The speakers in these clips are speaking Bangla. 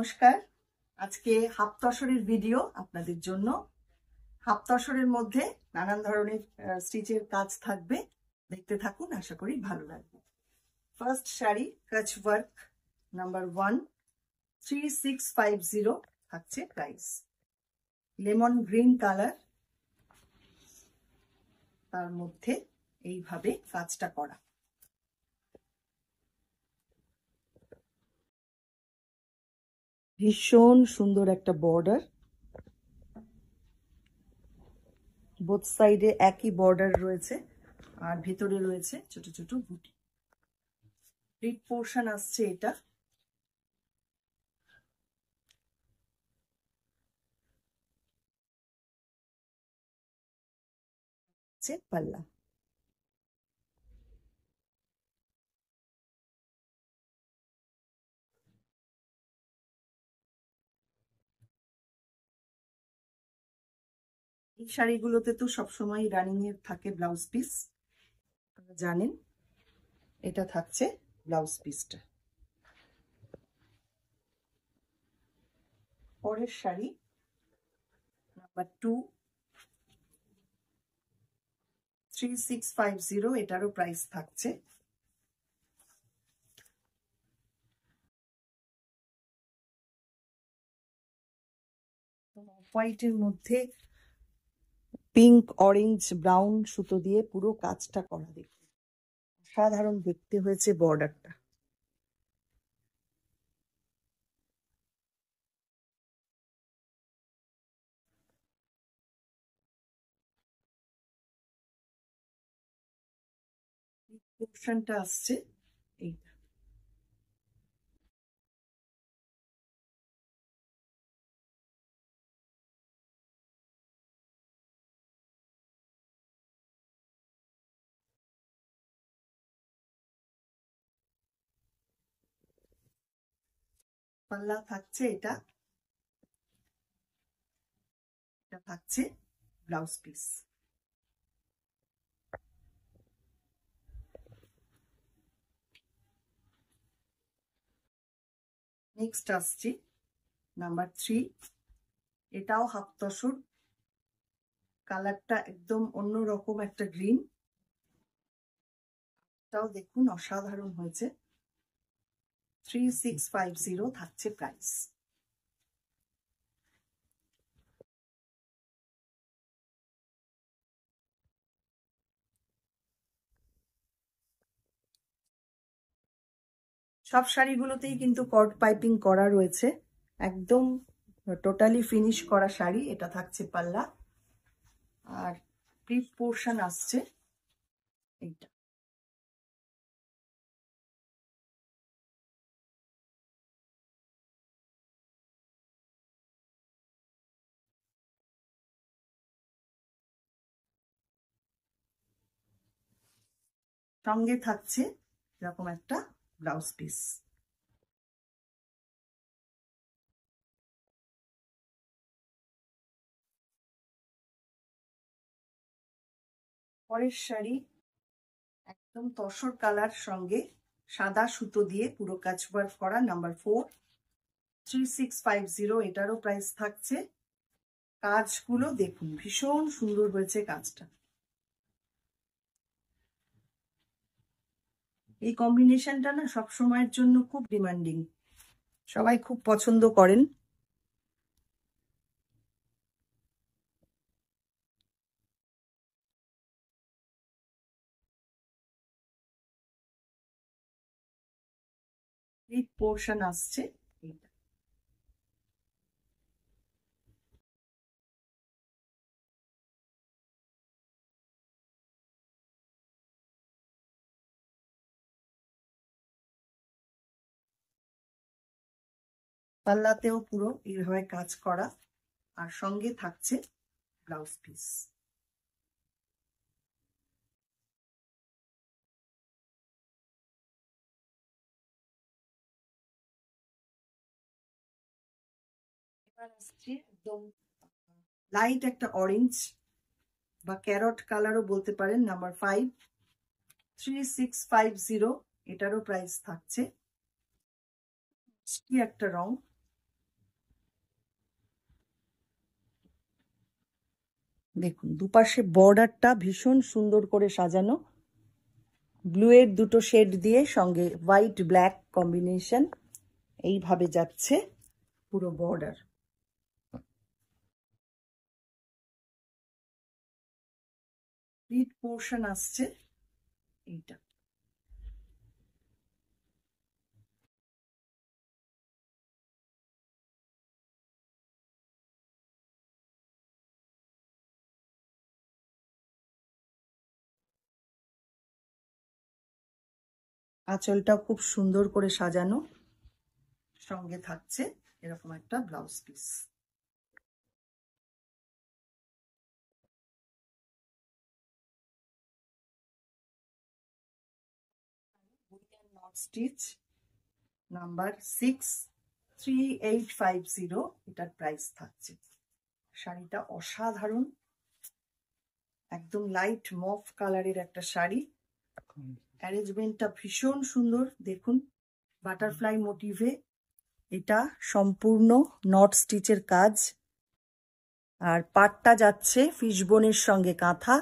নমস্কার। আজকে হাফ তসরের ভিডিও আপনাদের জন্য। হাফ তসরের মধ্যে নানান ধরনের স্টিচের কাজ থাকবে, দেখতে থাকুন, আশা করি ভালো লাগবে। ফার্স্ট শাড়ি কাচ ওয়ার্ক নাম্বার 1 3650 থাকছে প্রাইস। লেমন গ্রিন কালার, তার মধ্যে এইভাবে কাজটা করা। ভীষণ সুন্দর একটা বর্ডার, বোথ সাইডে একই বর্ডার রয়েছে আর ভেতরে রয়েছে ছোট ছোট বুটি। রিপ পোর্শন আসছে এটা। পাল্লা, এই শাড়িগুলোতে তো সবসময় রানিং এর থাকে ব্লাউজ পিস, জানেন। এটা থাকছে ব্লাউজ পিসটা। পরের শাড়ি নাম্বার 2 3650, এটারও প্রাইস থাকছে। হোয়াইটের মধ্যে পিঙ্ক, অরেঞ্জ, ব্রাউন সুতো দিয়ে পুরো কাজটা করা, দেখুন সাধারণ দেখতে হয়েছে বর্ডারটা। পোর্শনটা আসছে এইটা। পাল্লা থাকছে এটা, এটা থাকছে ব্লাউজ পিস। নেক্সট আসছে নাম্বার 3, এটাও হাফ তসর। কালারটা একদম অন্যরকম একটা গ্রিন, এটাও দেখুন অসাধারণ হয়েছে। 3650 থাকছে প্রাইস। সব শাড়িগুলোতেই কিন্তু কট পাইপিং করা রয়েছে, একদম টোটালি ফিনিশ করা শাড়ি। এটা থাকছে পাল্লা, আর প্রিপ পোর্শন আসছে এইটা। সঙ্গে থাকছে এরকম একটা ব্লাউজ পিস। পরের শাড়ি একদম তসর কালার, সঙ্গে সাদা সুতো দিয়ে পুরো কাজ ওয়ার্ক করা, নাম্বার 4 3650, এটারও প্রাইস থাকছে। কাজগুলো দেখুন ভীষণ সুন্দর হয়েছে কাজটা। এই কম্বিনেশনটা না সব সময়ের জন্য খুব ডিমান্ডিং, সবাই খুব পছন্দ করেন। এই পোর্শন আসছে এইটা। পাল্লাতেও পুরো এইভাবে কাজ করা, আর সঙ্গে থাকছে ব্লাউজ পিস। এবার আসছে একদম লাইট একটা অরেঞ্জ বা ক্যারট কালারও বলতে পারেন, নাম্বার 5 3650, এটারও প্রাইস থাকছে। কি একটা রং, দেখুন দুপাশে বর্ডারটা ভীষণ সুন্দর করে সাজানো, ব্লু এর দুটো শেড দিয়ে সঙ্গে হোয়াইট ব্ল্যাক কম্বিনেশন, এইভাবে যাচ্ছে পুরো বর্ডার। প্লিট পোর্শন আসছে এইটা। আঁচলটা খুব সুন্দর করে সাজানো, সঙ্গে থাকছে এরকম একটা blouse piece. Not stitch number 63850, এটার প্রাইস থাকছে। শাড়িটা অসাধারণ, একদম লাইট মফ কালারের একটা শাড়ি। অ্যারেঞ্জমেন্টটা ভীষণ সুন্দর, দেখুন বাটারফ্লাই মোটিভে এটা সম্পূর্ণ নট স্টিচের কাজ, আর পাটটা যাচ্ছে ফিশবোনের সঙ্গে কাঁথা।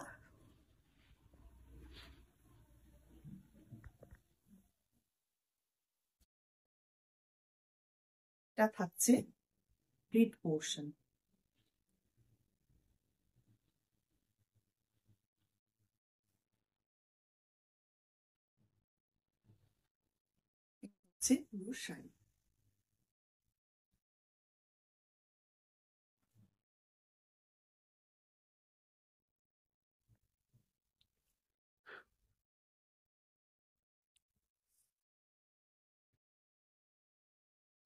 এটা থাকছে প্লিট পোর্শন। পুরো শাড়ি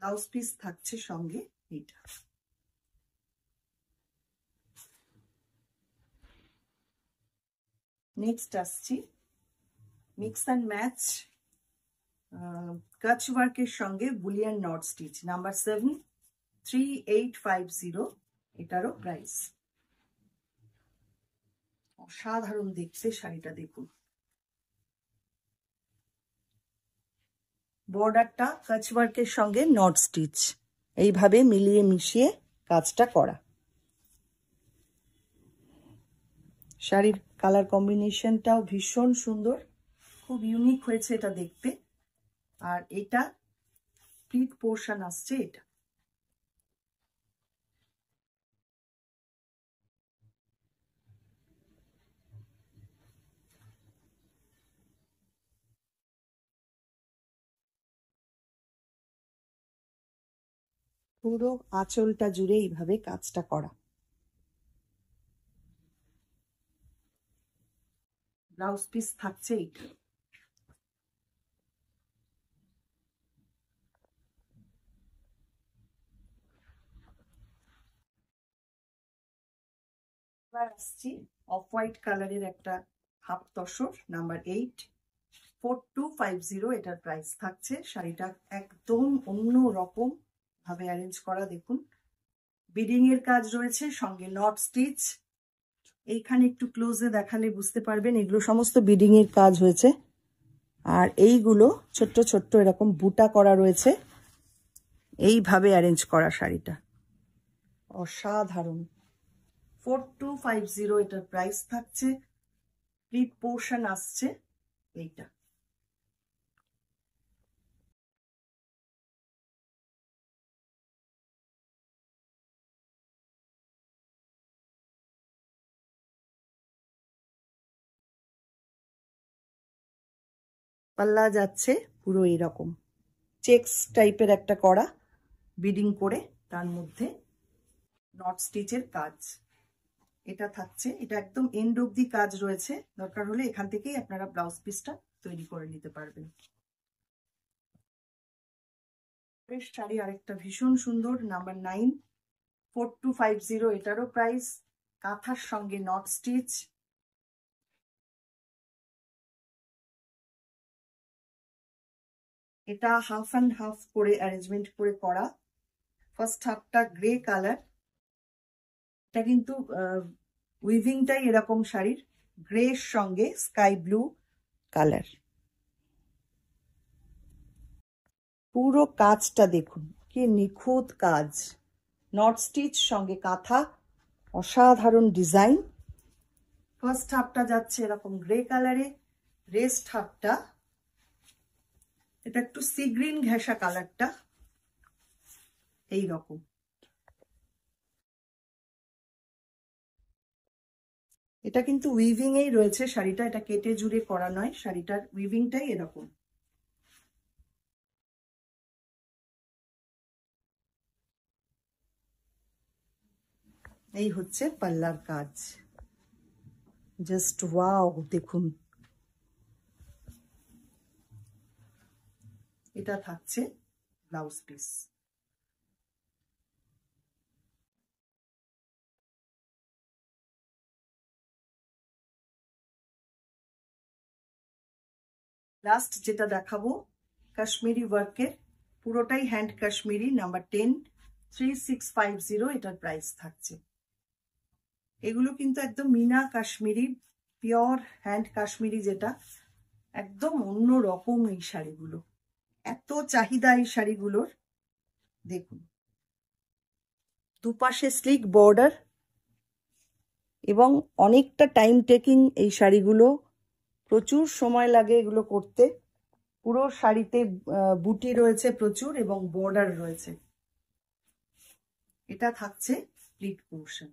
ব্লাউজ পিস থাকছে সঙ্গে এটা। নেক্সট আসছি মিক্স অ্যান্ড ম্যাচ কাচ ওয়ার্কের সঙ্গে বুলিয়ান নট স্টিচ নাম্বার 73850, এটারও প্রাইস। অসাধারণ দেখতে শাড়িটা, দেখুন বর্ডারটা কাচ ওয়ার্কের সঙ্গে নট স্টিচ এইভাবে মিলিয়ে মিশিয়ে কাজটা করা। শাড়ির কালার কম্বিনেশনটাও ভীষণ সুন্দর, খুব ইউনিক হয়েছে এটা দেখতে। আর এটা প্লিট পোর্শন আসছে এটা। পুরো আঁচলটা জুড়ে এইভাবে কাজটা করা। ব্লাউজ পিস থাকছে এইটা। এবার আসছি অফ হোয়াইট কালারের একটা হাফ তসর নাম্বার 84250, এটার প্রাইস থাকছে। শাড়িটা একদম অন্য রকম ভাবে অ্যারেঞ্জ করা, দেখুন বিডিং এর কাজ রয়েছে সঙ্গে নট স্টিচ। এইখানে একটু ক্লোজে দেখালে বুঝতে পারবেন এগুলো সমস্ত বিডিং এর কাজ হয়েছে, আর এইগুলো ছোট্ট ছোট্ট এরকম বুটা করা রয়েছে, এইভাবে অ্যারেঞ্জ করা শাড়িটা অসাধারণ। 4250, এটার প্রাইস থাকছে। প্লিট পোর্শন আসছে এইটা। পাল্লা যাচ্ছে পুরো এইরকম চেকস টাইপের একটা করা বিডিং করে, তার মধ্যে নট স্টিচের কাজ এটা থাকছে। এটা একদম এন্ড অব্দি কাজ রয়েছে, দরকার হলে এখান থেকেই আপনারা ব্লাউজ পিসটা তৈরি করে নিতে পারবেন। শাড়ি আরেকটা ভীষণ সুন্দর নাম্বার 94250, এটারও প্রাইস। কাঁথার সঙ্গে নট স্টিচ, এটা হাফ অ্যান্ড হাফ করে অ্যারেঞ্জমেন্ট করে করা। ফার্স্ট হাফটা গ্রে কালার, এটা কিন্তু উইভিংটাই এরকম শাড়ির, গ্রের সঙ্গে স্কাই ব্লু কালার। পুরো কাজটা দেখুন কি নিখুঁত কাজ, নট স্টিচ সঙ্গে কাঁথা, অসাধারণ ডিজাইন। ফার্স্ট হাফটা যাচ্ছে এরকম গ্রে কালারে, রেস্ট হাফটা এটা একটু সি গ্রিন ঘেঁষা কালারটা এইরকম। এটা কিন্তু উইভিং এই রয়েছে শাড়িটা, এটা কেটে জুড়ে করা নয়, শাড়িটার উইভিংটাই এরকম। এই হচ্ছে পাল্লার কাজ, জাস্ট ওয়াও দেখুন। এটা থাকছে ব্লাউজ পিস। লাস্ট যেটা দেখাবো কাশ্মীরি ওয়ার্কের, পুরোটাই হ্যান্ড কাশ্মীরি, নাম্বার 10, 3650 এটার প্রাইস থাকছে। এগুলো কিন্তু একদম মিনা কাশ্মীরি, পিওর হ্যান্ড কাশ্মীরি, যেটা একদম অন্য রকম এই শাড়িগুলো। এত চাহিদা এই শাড়িগুলোর, দেখুন দুপাশে স্লিক বর্ডার এবং অনেকটা টাইম টেকিং এই শাড়িগুলো, প্রচুর সময় লাগে এগুলো করতে। পুরো শাড়িতে বুটি রয়েছে প্রচুর এবং বর্ডার রয়েছে। এটা থাকছে প্লিট পোর্শন।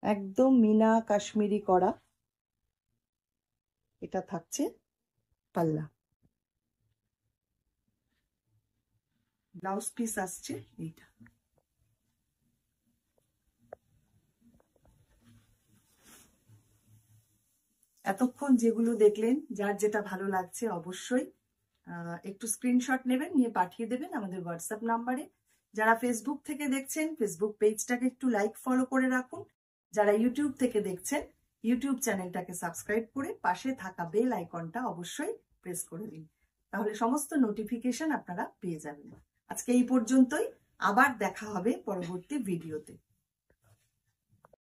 একদম মিনা কাশ্মীরি করা। এটা থাকছে পাল্লা, ব্লাউজ পিস আসছে এইটা। এতক্ষণ যেগুলো দেখলেন, যার যেটা ভালো লাগছে অবশ্যই একটু স্ক্রিনশট নেবেন, নিয়ে পাঠিয়ে দেবেন আমাদের হোয়াটসঅ্যাপ নাম্বারে। যারা ফেসবুক থেকে দেখছেন ফেসবুক পেজটাকে একটু লাইক ফলো করে রাখুন। যারা ইউটিউব থেকে দেখছেন ইউটিউব চ্যানেলটাকে সাবস্ক্রাইব করে পাশে থাকা বেল আইকনটা অবশ্যই প্রেস করে দিন, তাহলে সমস্ত নোটিফিকেশন আপনারা পেয়ে যাবেন। আজকে এই পর্যন্তই, আবার দেখা হবে পরবর্তী ভিডিওতে।